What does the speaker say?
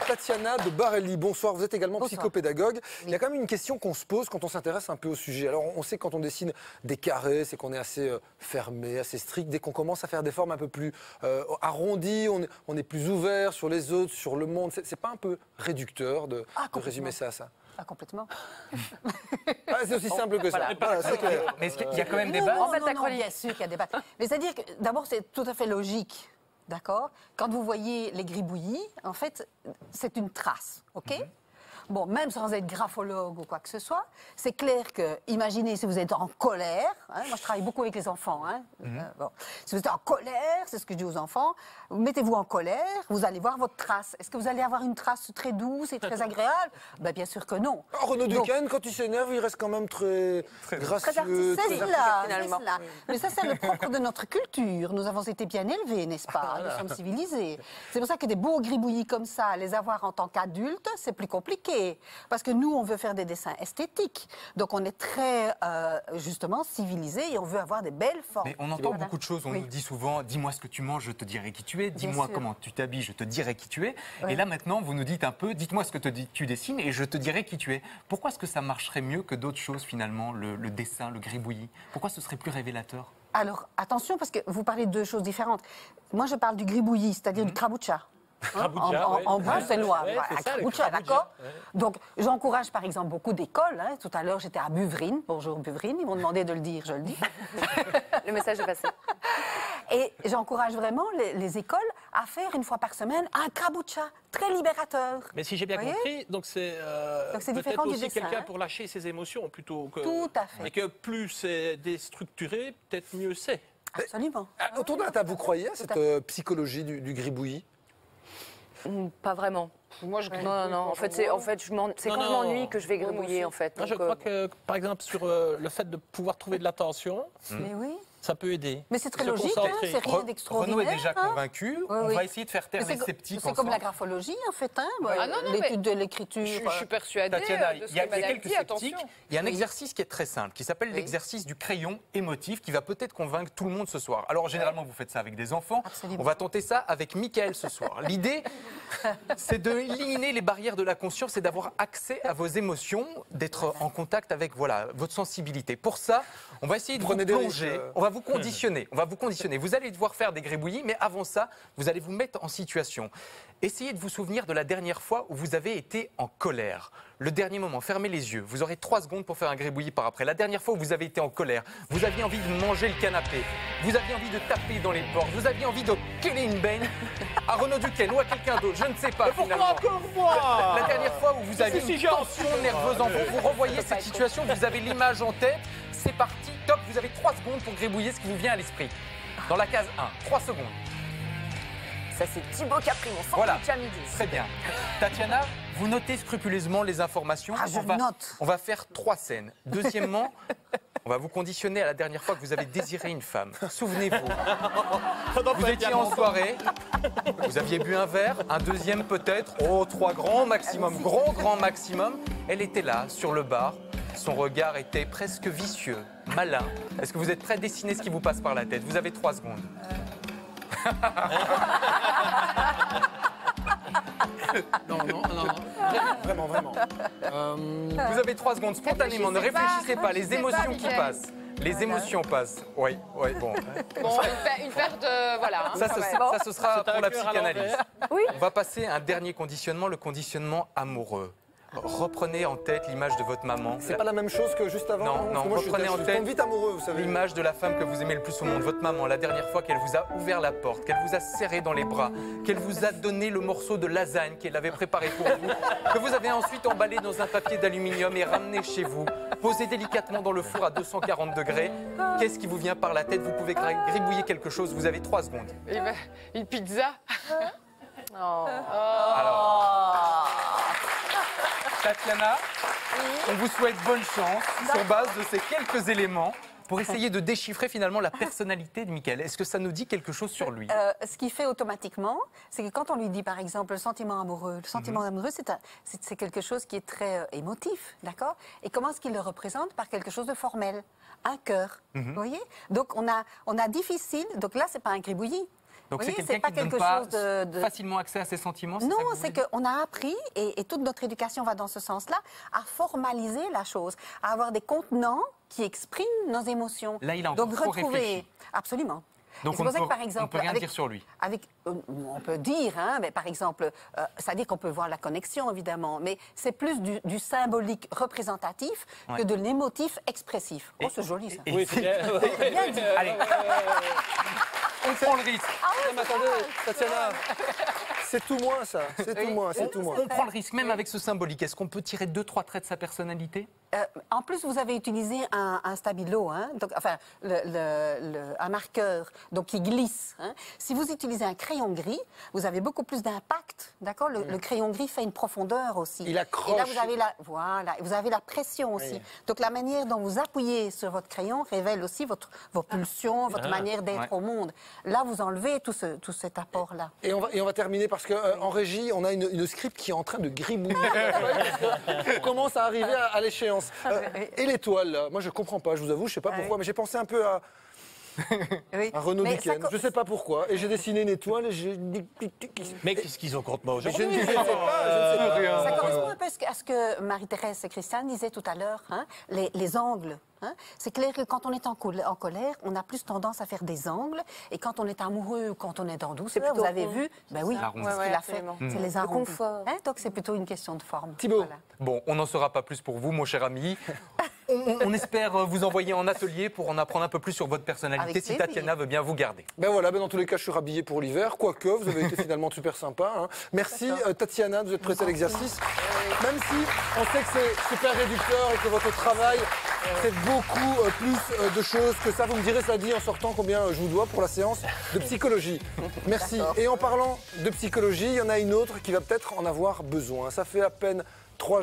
Tatiana de Barelli. Bonsoir, vous êtes également psychopédagogue. Il y a quand même une question qu'on se pose quand on s'intéresse un peu au sujet. Alors on sait que quand on dessine des carrés, c'est qu'on est assez fermé, assez strict. Dès qu'on commence à faire des formes un peu plus arrondies, on est plus ouvert sur les autres, sur le monde. C'est pas un peu réducteur de résumer ça à ça? Ah, complètement. C'est aussi simple que ça. Voilà, c'est clair. Mais est-ce qu'il y a quand même des bases? En fait, bien sûr qu'il y a des bases. Mais c'est-à-dire que d'abord, c'est tout à fait logique. D'accord? Quand vous voyez les gribouillis, en fait, c'est une trace, ok? Bon, même sans être graphologue ou quoi que ce soit, c'est clair que, imaginez si vous êtes en colère, hein, moi je travaille beaucoup avec les enfants, hein, bon, si vous êtes en colère, c'est ce que je dis aux enfants, mettez-vous en colère, vous allez voir votre trace. Est-ce que vous allez avoir une trace très douce et très agréable? Ben, bien sûr que non. Renaud Duquesne, quand il s'énerve, il reste quand même très gracieux. C'est cela. Mais ça, c'est le propre de notre culture. Nous avons été bien élevés, n'est-ce pas? Nous sommes civilisés. C'est pour ça que des beaux gribouillis comme ça, les avoir en tant qu'adulte, c'est plus compliqué. Parce que nous, on veut faire des dessins esthétiques. Donc, on est très, justement, civilisés et on veut avoir des belles formes. Mais on entend beaucoup de choses. On nous dit souvent, dis-moi ce que tu manges, je te dirai qui tu es. Dis-moi comment tu t'habilles, je te dirai qui tu es. Et là, maintenant, vous nous dites un peu, dites-moi ce que tu dessines et je te dirai qui tu es. Pourquoi est-ce que ça marcherait mieux que d'autres choses, finalement, le dessin, le gribouillis? Pourquoi ce serait plus révélateur? Alors, attention, parce que vous parlez de deux choses différentes. Moi, je parle du gribouillis, c'est-à-dire du kraboucha. En bruxellois, kraboucha, d'accord? Donc, j'encourage par exemple beaucoup d'écoles. Hein. Tout à l'heure, j'étais à Buvrine. Bonjour Buvrine, ils m'ont demandé de le dire, je le dis. Le message est passé. Et j'encourage vraiment les écoles à faire une fois par semaine un kraboucha très libérateur. Mais si j'ai bien compris, donc c'est peut-être aussi quelqu'un pour lâcher ses émotions plutôt que... Tout à fait. Et que plus c'est déstructuré, peut-être mieux c'est. Absolument. Autour de la table, vous croyez à cette psychologie du gribouillis? Pas vraiment. Moi, non. En fait, c'est quand je m'ennuie que je vais gribouiller, en fait. Moi, je crois que, par exemple, sur le fait de pouvoir trouver de l'attention, ça peut aider. Mais c'est très logique, hein, c'est rien d'extraordinaire. Renaud est déjà convaincu. On va essayer de faire taire les sceptiques. C'est comme la graphologie, en fait, hein, l'étude de l'écriture. Je suis persuadée Tatiana, de ce il y a que Madame quelques dit, sceptiques. attention. Il y a un exercice qui est très simple, qui s'appelle l'exercice du crayon émotif, qui va peut-être convaincre tout le monde ce soir. Alors, généralement, vous faites ça avec des enfants. Absolument. On va tenter ça avec Mickaël ce soir. L'idée, c'est d'éliminer les barrières de la conscience et d'avoir accès à vos émotions, d'être en contact avec votre sensibilité. Pour ça, on va essayer de vous plonger, on va vous conditionner. Vous allez devoir faire des gribouillis, mais avant ça, vous allez vous mettre en situation. Essayez de vous souvenir de la dernière fois où vous avez été en colère. Le dernier moment, fermez les yeux. Vous aurez 3 secondes pour faire un gribouillis par après. La dernière fois où vous avez été en colère, vous aviez envie de manger le canapé, vous aviez envie de taper dans les portes, vous aviez envie de keller une beigne à Renaud Duquesne ou à quelqu'un d'autre, je ne sais pas. Mais pourquoi encore moi? La dernière fois où vous avez une tension nerveuse en vous, vous revoyez cette situation, vous avez l'image en tête. C'est parti, top, vous avez 3 secondes pour gribouiller ce qui vous vient à l'esprit. Dans la case 1, 3 secondes. Ça, c'est Thibaut Capri, mon sandwich à midi. Très bien. Tatiana, vous notez scrupuleusement les informations. On va faire 3 scènes. Deuxièmement, on va vous conditionner à la dernière fois que vous avez désiré une femme. Souvenez-vous. Vous étiez en soirée, vous aviez bu un verre, un deuxième peut-être, 3 grands maximum, grand maximum. Elle était là, sur le bar. Son regard était presque vicieux, malin. Est-ce que vous êtes prêt à dessiner ce qui vous passe par la tête? Vous avez 3 secondes. Non. Vraiment. Vous avez 3 secondes, spontanément, ne réfléchissez pas, les émotions qui passent. Les émotions passent. Oui, bon. Bon, une paire de... Voilà. Ça, ce sera pour la psychanalyse. Oui. On va passer à un dernier conditionnement, le conditionnement amoureux. Reprenez en tête l'image de votre maman. C'est pas la même chose que juste avant? Non, moi, reprenez en je tête tombe vite amoureux, vous savez. l'image de la femme que vous aimez le plus au monde, votre maman, la dernière fois qu'elle vous a ouvert la porte, qu'elle vous a serré dans les bras, qu'elle vous a donné le morceau de lasagne qu'elle avait préparé pour vous, que vous avez ensuite emballé dans un papier d'aluminium et ramené chez vous, posé délicatement dans le four à 240 degrés. Qu'est-ce qui vous vient par la tête? Vous pouvez gribouiller quelque chose, vous avez 3 secondes. Une pizza. Alors, Tatiana, on vous souhaite bonne chance sur base de ces quelques éléments pour essayer de déchiffrer finalement la personnalité de Mickaël. Est-ce que ça nous dit quelque chose sur lui? Ce qu'il fait automatiquement, c'est que quand on lui dit par exemple le sentiment amoureux, c'est quelque chose qui est très émotif, d'accord? Et comment est-ce qu'il le représente? Par quelque chose de formel, un cœur, vous voyez? Donc on a difficile, donc là c'est pas un gribouillis. Donc Oui, c'est quelqu'un c'est pas qui ne donne quelque pas chose de- facilement accès à ses sentiments. Non, ça que vous c'est voulez dire qu'on a appris, et toute notre éducation va dans ce sens-là, à formaliser la chose, à avoir des contenants qui expriment nos émotions. Là, il a encore trop réfléchi. Absolument. Donc Et c'est on pour ça ne que, par peut exemple, rien dire sur lui. on peut dire, hein, mais par exemple, c'est-à-dire qu'on peut voir la connexion, évidemment, mais c'est plus du symbolique représentatif que de l'émotif expressif. Oh, c'est joli, ça. Oui, c'est bien. Bien dit. Allez, on prend le risque. Non, mais attendez, Tatiana, c'est tout moins ça. C'est tout moins, c'est tout moins. On prend le risque, même avec ce symbolique. Est-ce qu'on peut tirer 2-3 traits de sa personnalité? En plus, vous avez utilisé un stabilo, hein, donc, enfin, un marqueur donc, qui glisse. Hein. Si vous utilisez un crayon gris, vous avez beaucoup plus d'impact. D'accord, le crayon gris fait une profondeur aussi. Il accroche. Et là, vous avez la pression aussi. Oui. Donc, la manière dont vous appuyez sur votre crayon révèle aussi vos pulsions, votre manière d'être au monde. Là, vous enlevez tout cet apport-là. Et on va terminer parce qu'en régie, on a une script qui est en train de gribouiller. On commence à arriver à l'échéance. Et l'étoile, là, moi je comprends pas, je vous avoue, je sais pas pourquoi, mais j'ai pensé un peu à Renaud Duquesne. Je sais pas pourquoi. Et j'ai dessiné une étoile et j'ai... Mais qu'est-ce qu'ils ont contre moi Je aujourd'hui? ne sais pas. Ça correspond un peu à ce que Marie-Thérèse et Christiane disaient tout à l'heure, hein, les angles. Hein. C'est clair que quand on est en colère, on a plus tendance à faire des angles. Et quand on est amoureux ou quand on est en douceur, vous avez vu, ben oui, ce qu'il a fait, c'est les arrondis. Hein, donc c'est plutôt une question de forme. Thibaut. Voilà. Bon, on n'en saura pas plus pour vous, mon cher ami. On espère vous envoyer en atelier pour en apprendre un peu plus sur votre personnalité, Avec si plaisir. Tatiana veut bien vous garder. Ben voilà, dans tous les cas, je suis rhabillé pour l'hiver. Quoique, vous avez été finalement super sympa. Hein. Merci Tatiana de vous être prêtée à l'exercice. Même si on sait que c'est super réducteur et que votre travail fait beaucoup plus de choses que ça. Vous me direz, ça dit en sortant combien je vous dois pour la séance de psychologie. Merci. Et en parlant de psychologie, il y en a une autre qui va peut-être en avoir besoin. Ça fait à peine 3 jours.